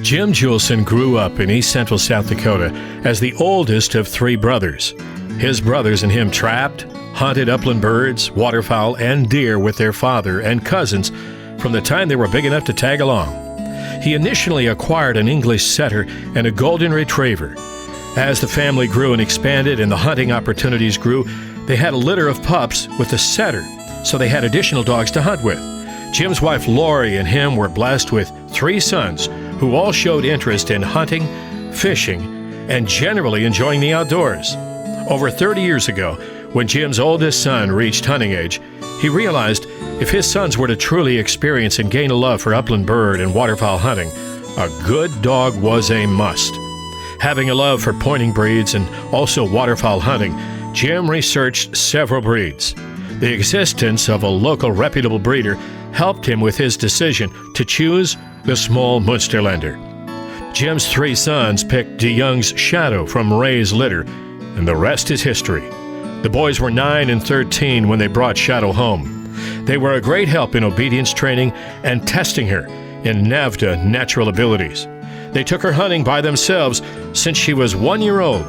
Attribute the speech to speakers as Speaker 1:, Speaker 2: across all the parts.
Speaker 1: Jim Julson grew up in east central South Dakota as the oldest of three brothers. His brothers and him trapped, hunted upland birds, waterfowl, and deer with their father and cousins from the time they were big enough to tag along. He initially acquired an English setter and a golden retriever. As the family grew and expanded and the hunting opportunities grew, they had a litter of pups with the setter, so they had additional dogs to hunt with. Jim's wife Lori and him were blessed with three sons who all showed interest in hunting, fishing, and generally enjoying the outdoors. Over 30 years ago, when Jim's oldest son reached hunting age, he realized if his sons were to truly experience and gain a love for upland bird and waterfowl hunting, a good dog was a must. Having a love for pointing breeds and also waterfowl hunting, Jim researched several breeds. The existence of a local reputable breeder helped him with his decision to choose the small Munsterlander. Jim's three sons picked DeYoung's Shadow from Ray's litter, and the rest is history. The boys were 9 and 13 when they brought Shadow home. They were a great help in obedience training and testing her in NAVHDA natural abilities. They took her hunting by themselves since she was 1 year old.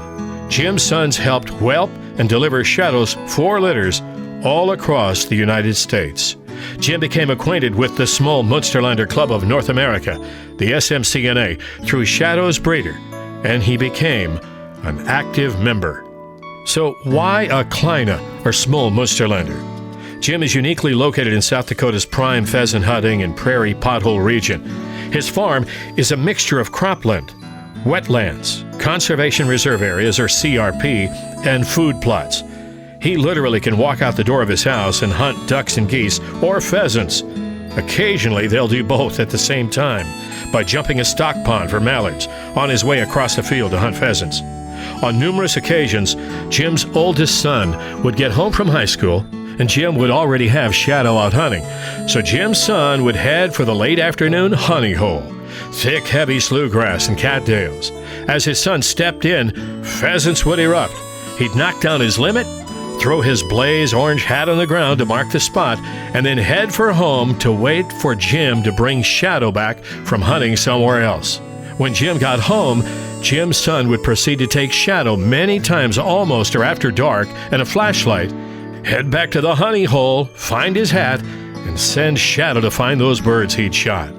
Speaker 1: Jim's sons helped whelp and deliver Shadow's 4 litters all across the United States. Jim became acquainted with the Small Munsterlander Club of North America, the SMCNA, through Shadow's breeder, and he became an active member. So why a Kleine, or Small Munsterlander? Jim is uniquely located in South Dakota's prime pheasant hunting and prairie pothole region. His farm is a mixture of cropland, wetlands, conservation reserve areas, or CRP, and food plots. He literally can walk out the door of his house and hunt ducks and geese, or pheasants. Occasionally, they'll do both at the same time by jumping a stock pond for mallards on his way across the field to hunt pheasants. On numerous occasions, Jim's oldest son would get home from high school, and Jim would already have Shadow out hunting. So Jim's son would head for the late afternoon hunting hole, thick, heavy slewgrass and cattails. As his son stepped in, pheasants would erupt. He'd knock down his limit, throw his blaze orange hat on the ground to mark the spot, and then head for home to wait for Jim to bring Shadow back from hunting somewhere else. When Jim got home, Jim's son would proceed to take Shadow many times almost or after dark and a flashlight, head back to the honey hole, find his hat, and send Shadow to find those birds he'd shot.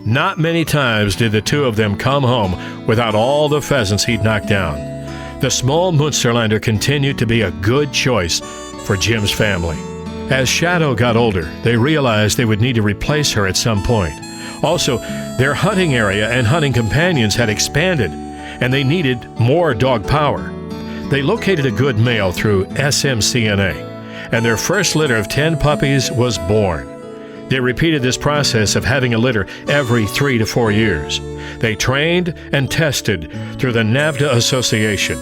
Speaker 1: Not many times did the two of them come home without all the pheasants he'd knocked down. The small Munsterlander continued to be a good choice for Jim's family. As Shadow got older, they realized they would need to replace her at some point. Also, their hunting area and hunting companions had expanded, and they needed more dog power. They located a good male through SMCNA, and their first litter of 10 puppies was born. They repeated this process of having a litter every 3 to 4 years. They trained and tested through the NAVHDA Association.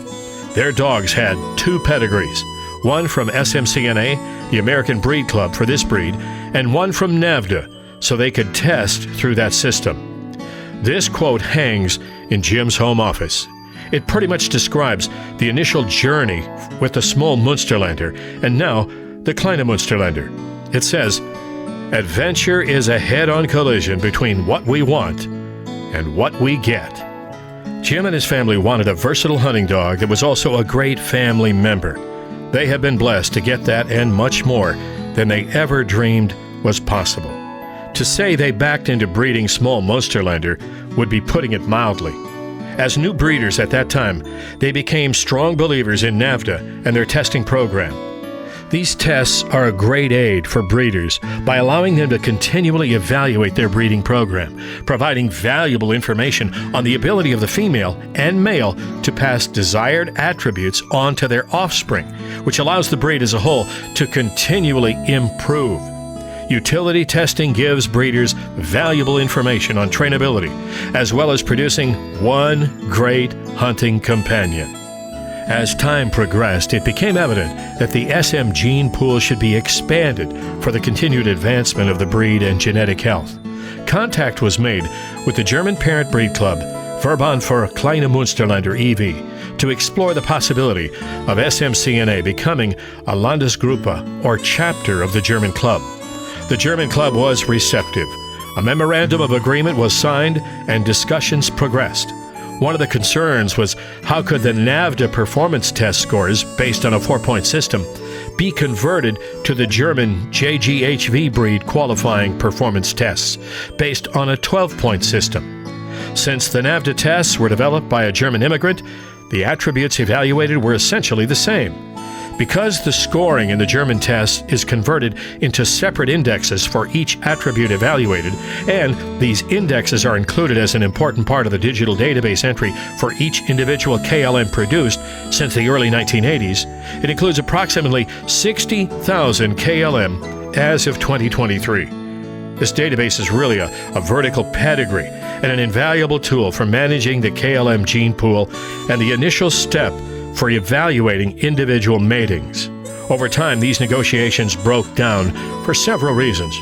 Speaker 1: Their dogs had 2 pedigrees, one from SMCNA, the American Breed Club for this breed, and one from NAVHDA, so they could test through that system. This quote hangs in Jim's home office. It pretty much describes the initial journey with the small Munsterlander and now the Kleine Munsterlander. It says, "Adventure is a head-on collision between what we want and what we get." Jim and his family wanted a versatile hunting dog that was also a great family member. They have been blessed to get that and much more than they ever dreamed was possible. To say they backed into breeding small Munsterlander would be putting it mildly. As new breeders at that time, they became strong believers in NAVHDA and their testing program. These tests are a great aid for breeders by allowing them to continually evaluate their breeding program, providing valuable information on the ability of the female and male to pass desired attributes on to their offspring, which allows the breed as a whole to continually improve. Utility testing gives breeders valuable information on trainability, as well as producing one great hunting companion. As time progressed, it became evident that the SM gene pool should be expanded for the continued advancement of the breed and genetic health. Contact was made with the German parent breed club, Verband für Kleine Munsterlander e.V., to explore the possibility of SMCNA becoming a Landesgruppe, or chapter of the German club. The German club was receptive, A memorandum of agreement was signed and discussions progressed. One of the concerns was how could the NAVDA performance test scores, based on a 4-point system, be converted to the German JGHV breed qualifying performance tests, based on a 12-point system. Since the NAVDA tests were developed by a German immigrant, the attributes evaluated were essentially the same. Because the scoring in the German tests is converted into separate indexes for each attribute evaluated, and these indexes are included as an important part of the digital database entry for each individual KLM produced since the early 1980s, it includes approximately 60,000 KLM as of 2023. This database is really a vertical pedigree and an invaluable tool for managing the KLM gene pool and the initial step for evaluating individual matings. Over time, these negotiations broke down for several reasons.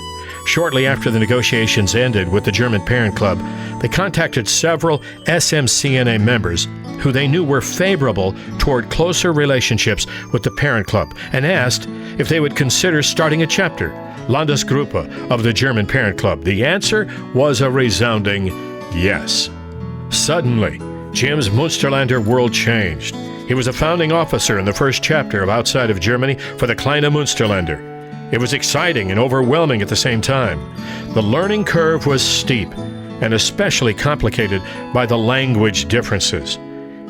Speaker 1: Shortly after the negotiations ended with the German parent club, they contacted several SMCNA members who they knew were favorable toward closer relationships with the parent club and asked if they would consider starting a chapter, Landesgruppe, of the German parent club. The answer was a resounding yes. Suddenly, Jim's Munsterlander world changed. He was a founding officer in the first chapter of Outside of Germany for the Kleine Munsterlander. It was exciting and overwhelming at the same time. The learning curve was steep and especially complicated by the language differences.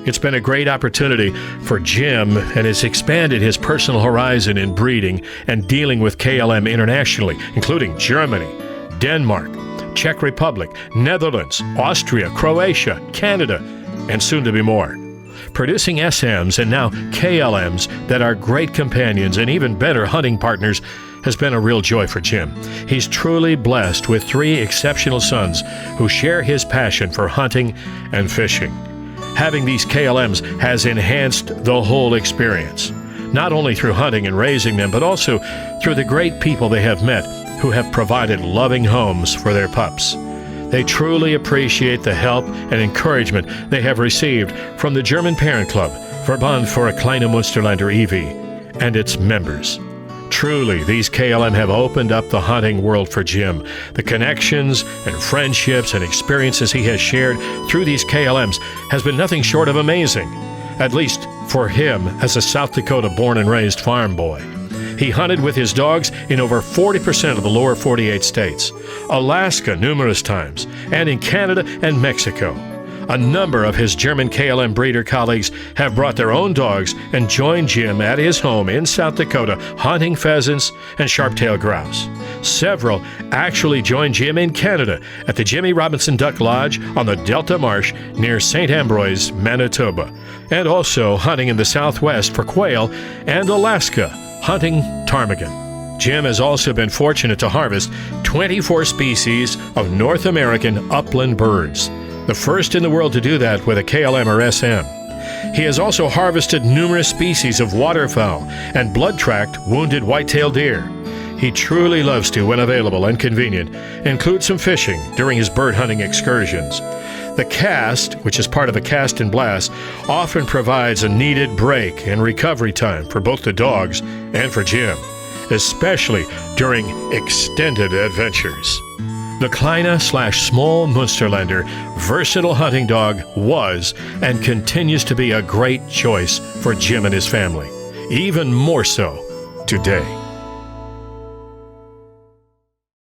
Speaker 1: It's been a great opportunity for Jim and has expanded his personal horizon in breeding and dealing with KLM internationally, including Germany, Denmark, Czech Republic, Netherlands, Austria, Croatia, Canada, and soon to be more. Producing SMs and now KLMs that are great companions and even better hunting partners has been a real joy for Jim. He's truly blessed with 3 exceptional sons who share his passion for hunting and fishing. Having these KLMs has enhanced the whole experience, not only through hunting and raising them, but also through the great people they have met who have provided loving homes for their pups. They truly appreciate the help and encouragement they have received from the German parent club, Verband für Kleine Munsterlander e.V., and its members. Truly, these KLM have opened up the hunting world for Jim. The connections and friendships and experiences he has shared through these KLMs has been nothing short of amazing, at least for him as a South Dakota born and raised farm boy. He hunted with his dogs in over 40% of the lower 48 states, Alaska numerous times, and in Canada and Mexico. A number of his German KLM breeder colleagues have brought their own dogs and joined Jim at his home in South Dakota hunting pheasants and sharp-tailed grouse. Several actually joined Jim in Canada at the Jimmy Robinson Duck Lodge on the Delta Marsh near St. Ambroise, Manitoba, and also hunting in the Southwest for quail and Alaska, hunting ptarmigan. Jim has also been fortunate to harvest 24 species of North American upland birds, the first in the world to do that with a KLM or SM. He has also harvested numerous species of waterfowl and blood-tracked wounded white-tailed deer. He truly loves to, when available and convenient, include some fishing during his bird hunting excursions. The cast, which is part of a cast and blast, often provides a needed break and recovery time for both the dogs and for Jim, especially during extended adventures. The Kleine/small Munsterlander versatile hunting dog was and continues to be a great choice for Jim and his family, even more so today.